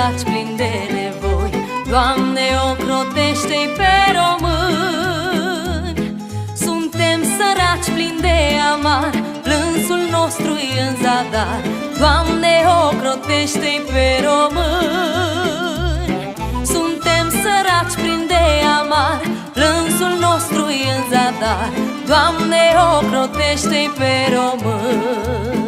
săraci plini de nevoi, Doamne, ocrotește-i pe români. Suntem săraci plini de amar, plânsul nostru-i în zadar, Doamne, ocrotește-i pe români. Suntem săraci plini de amar, plânsul nostru-i în zadar, Doamne, ocrotește-i pe români.